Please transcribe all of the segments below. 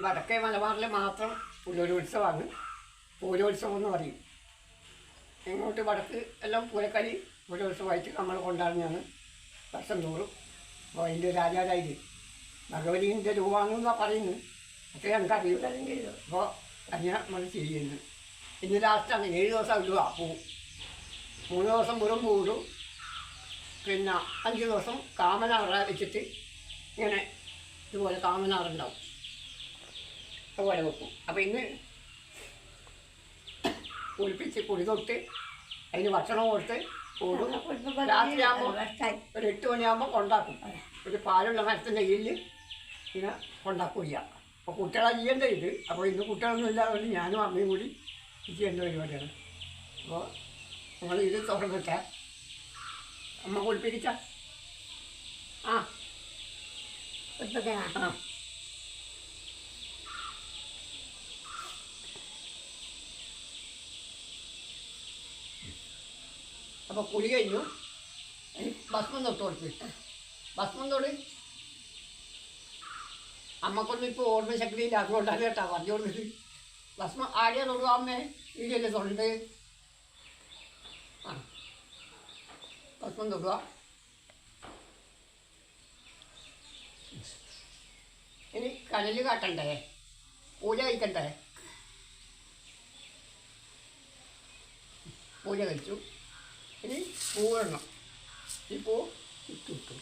വടക്കേ മലബാറിൽ മാത്രം പുനരുത്സവമാണ്. പൂരോത്സവം എന്ന് പറയും. ഇങ്ങോട്ട് വടക്ക് എല്ലാം പൂരക്കളി പൂരോത്സവമായിട്ട് നമ്മൾ കൊണ്ടാടുന്നതാണ് വർഷം തോറും. അപ്പോൾ അതിൻ്റെ രാജാരായി ഭഗവതിൻ്റെ രൂപമാണെന്നാണ് പറയുന്നത്. പക്ഷേ ഞങ്ങൾക്കറിയില്ല. അപ്പോൾ അങ്ങനെ നമ്മൾ ചെയ്യുന്നത്. ഇന്ന് ലാസ്റ്റാണ് 7 ദിവസം ഇടുക പൂ. 3 ദിവസം വെറും പൂ ഇടും. പിന്നെ 5 ദിവസം കാമനാറ വെച്ചിട്ട് ഇങ്ങനെ ഇതുപോലെ കാമനാറുണ്ടാവും. അതുപോലെ വെക്കും. അപ്പോൾ ഇന്ന് കുളിപ്പിച്ച് കുളി തൊട്ട് അതിന് ഭക്ഷണം കൊടുത്ത് കൂടും. രാത്രിയാകുമ്പോൾ ഒരു 8 മണിയാകുമ്പോൾ കൊണ്ടാക്കും. ഒരു പാലുള്ള മരത്തിൻ്റെ കീഴിൽ ഇങ്ങനെ കൊണ്ടാക്കില്ല. അപ്പോൾ കുട്ടികളെ ചെയ്യേണ്ട ഇത്. അപ്പോൾ ഇന്ന് കുട്ടികളൊന്നും ഇല്ലാതെ ഞാനും അമ്മയും കൂടി ചെയ്യേണ്ട പരിപാടിയാണ്. അപ്പോൾ നമ്മൾ ഇത് തുറന്നിട്ട് അമ്മ കുളിപ്പിച്ച ആ ആ അപ്പോൾ കുളി കഴിഞ്ഞു. ഭസ്മം തൊട്ട് കൊടുത്ത് ഭസ്മം തൊട്ട് അമ്മക്കൊന്നും ഇപ്പോൾ ഓർമ്മശക്തിയില്ല. അതുകൊണ്ടാണ് കേട്ടോ പറഞ്ഞു കൊടുത്തത്. ഭസ്മം ആടിയാ തൊടുക അമ്മേ? വീടിയല്ലേ തൊണ്ട്. ആ ഭസ്മം തൊടുക. ഇനി കനൽ കാട്ടണ്ടേ? പൂജ കഴിക്കണ്ടേ? പൂജ കഴിച്ചു. ഇനി പൂവിടണം. ഈ പൂ ഇട്ടു.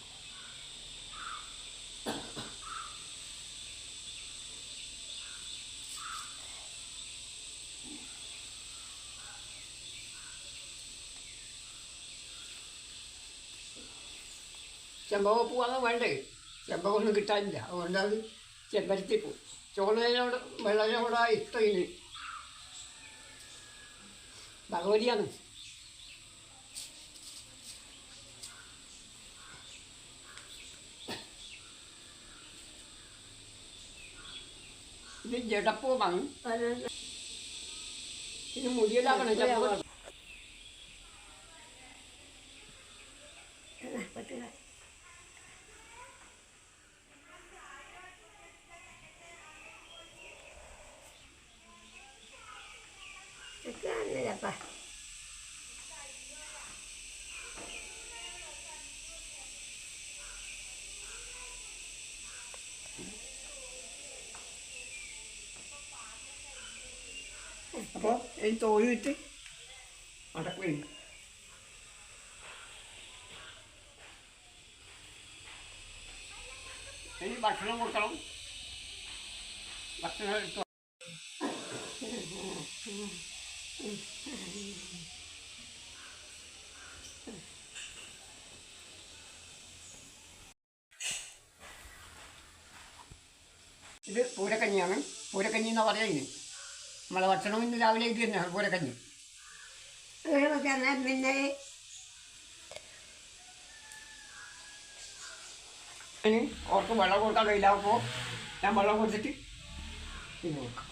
ചെമ്പകപ്പൂവാണ് വേണ്ടേ? ചെമ്പകമൊന്നും കിട്ടാനില്ല. അതുകൊണ്ട് അത് ചെമ്പരത്തിപ്പൂ. ചോളയോട് വെള്ളയോടെ ഇഷ്ടയിന് ഭഗവതിയാണ്. ഇത് ജടപ്പൂവാണ്. ഇത് മുടിയിലാക്കണം. ചെമ്പകം അപ്പോൾ ഈ തോഴിട്ട് അടക്കുകയും ഇനി ഭക്ഷണം കൊടുക്കണം. ഭക്ഷണം എടുത്തു. ഇത് പൂരക്കഞ്ഞിയാണ്. പൂരക്കഞ്ഞി എന്നാണ് പറയുന്നത്. നമ്മളെ ഭക്ഷണം ഇന്ന് രാവിലെ ഇത് തന്നെയാണ് പൂരക്കഞ്ഞി. പിന്നെ ഇനി അവർക്ക് വെള്ളം കൊടുക്കാൻ കഴിയില്ല. അപ്പോൾ ഞാൻ വെള്ളം കൊടുത്തിട്ട് ഇത് കൊടുക്കാം.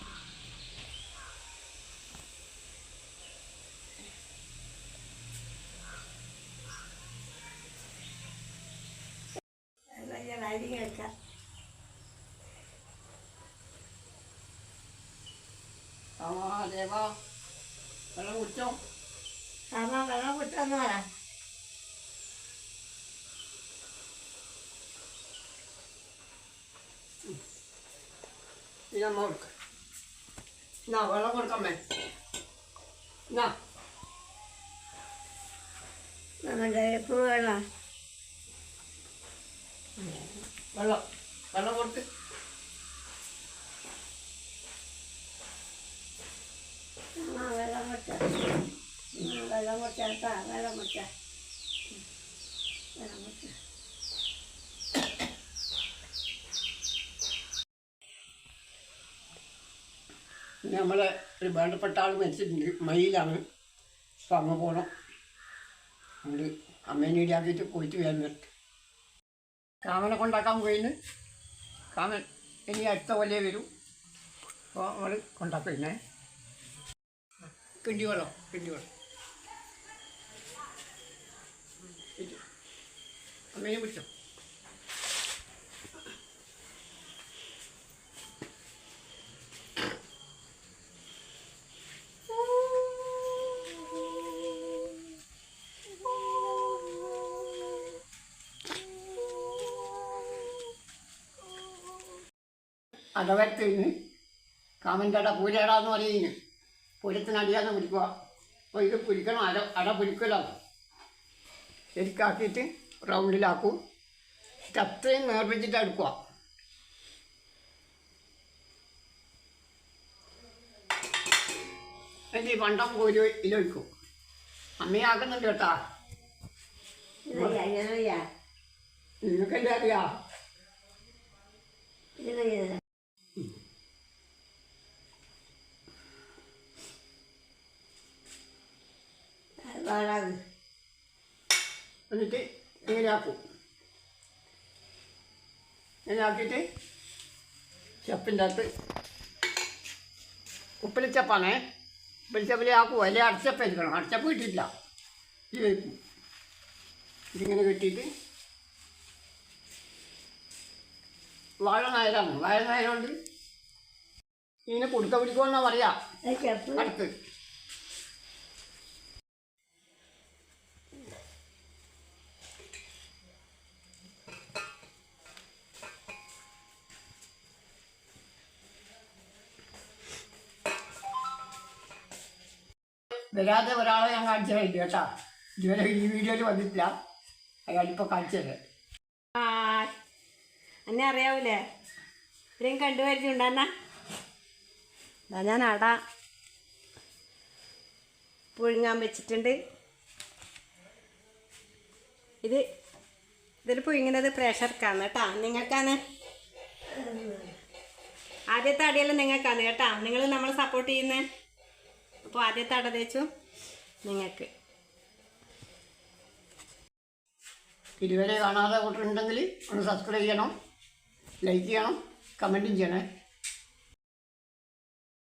ദേവാ വെള്ളം കുടിച്ചോ? വെള്ളം കുടിച്ചോന്ന് പറ. ഇനി അമ്മ കൊടുക്ക. എന്നാ വെള്ളം കൊടുക്കാമേ. എന്നാ വെള്ളം വെള്ളം വെള്ളം കൊടുത്ത്. വെള്ളം മുട്ട വെള്ളം മുട്ട വെള്ളം മുട്ട വെള്ളം മുട്ട. പിന്നെ നമ്മളെ ഒരു വേണ്ടപ്പെട്ട ആൾ മരിച്ചിട്ടുണ്ട്. മയിലാണ്. അപ്പോൾ അമ്മ പോകണം. നമ്മൾ അമ്മേനെ ഇടിയാക്കിയിട്ട് പോയിട്ട് വരുന്നത്. കാമനെ കൊണ്ടാക്കാൻ പോയിന്ന്. കാമൻ ഇനി അടുത്ത കൊല്ലേ വരും. അപ്പോൾ നമ്മൾ കൊണ്ടാക്കുന്നേ. കിണ്ടി വെള്ളം അമ്മേനെ പിടിച്ചോ. അടവരത്തിന് കാമൻ്റട പൂരടാന്ന് പറയുന്നു. പൂരത്തിന് അടിയാന്ന് പിടിക്കുക. അപ്പോൾ ഇത് പിടിക്കണം, അട പിടിക്കലാണ്. ശരിക്കാക്കിയിട്ട് റൗണ്ടിലാക്കും. അത്രയും നേർപ്പിച്ചിട്ട് എടുക്കുക. എന്നിട്ട് ഈ പണ്ടം കോരി ഇതിലൊഴിക്കും. അമ്മയാക്കുന്നുണ്ട് കേട്ടാ. നിങ്ങൾക്കെല്ലാം അറിയാം. എന്നിട്ട് ഇങ്ങനെ ആക്കും. ഇങ്ങനെ ആക്കിയിട്ട് ചപ്പിൻ്റെ അകത്ത് ഉപ്പിലിച്ചപ്പാണേ. ഉപ്പിലിച്ചപ്പിൽ ആക്കുമോ അല്ലെങ്കിൽ അടച്ചപ്പം എടുക്കണം. അടച്ചപ്പ് കിട്ടിയിട്ടില്ല. ഇത് വയ്ക്കും. ഇതിങ്ങനെ കെട്ടിയിട്ട് വാഴനായരാണ്. വാഴനായരുകൊണ്ട് ഇതിനെ കൊടുക്ക പിടിക്കുമെന്നാണ് പറയാ. അടുത്ത് വരാതെ ഒരാളെ ഞാൻ കാണിച്ചു തരില്ല കേട്ടാ. ഇതുവരെ ഈ വീഡിയോയിൽ വന്നിട്ടില്ല. അയാളിപ്പോൾ കാണിച്ചു തരാം. എന്നെ അറിയാവൂലേ? ഇത്രയും കണ്ടുപരിചയുണ്ടെന്നാ. ഞാൻ അട പുഴുങ്ങാൻ വെച്ചിട്ടുണ്ട്. ഇതിൽ പുഴുങ്ങുന്നത് പ്രഷർക്കാണ് കേട്ടോ. നിങ്ങൾക്കാണ് ആദ്യത്തെ അടിയെല്ലാം നിങ്ങൾക്കാണ് കേട്ടോ. നിങ്ങൾ നമ്മളെ സപ്പോർട്ട് ചെയ്യുന്നത്. അപ്പോൾ ആദ്യത്തെ അട തേച്ചു നിങ്ങൾക്ക്. ഇതുവരെ കാണാതെ കൂട്ടുണ്ടെങ്കിൽ ഒന്ന് സബ്സ്ക്രൈബ് ചെയ്യണം, ലൈക്ക് ചെയ്യണം, കമൻറ്റും ചെയ്യണേ.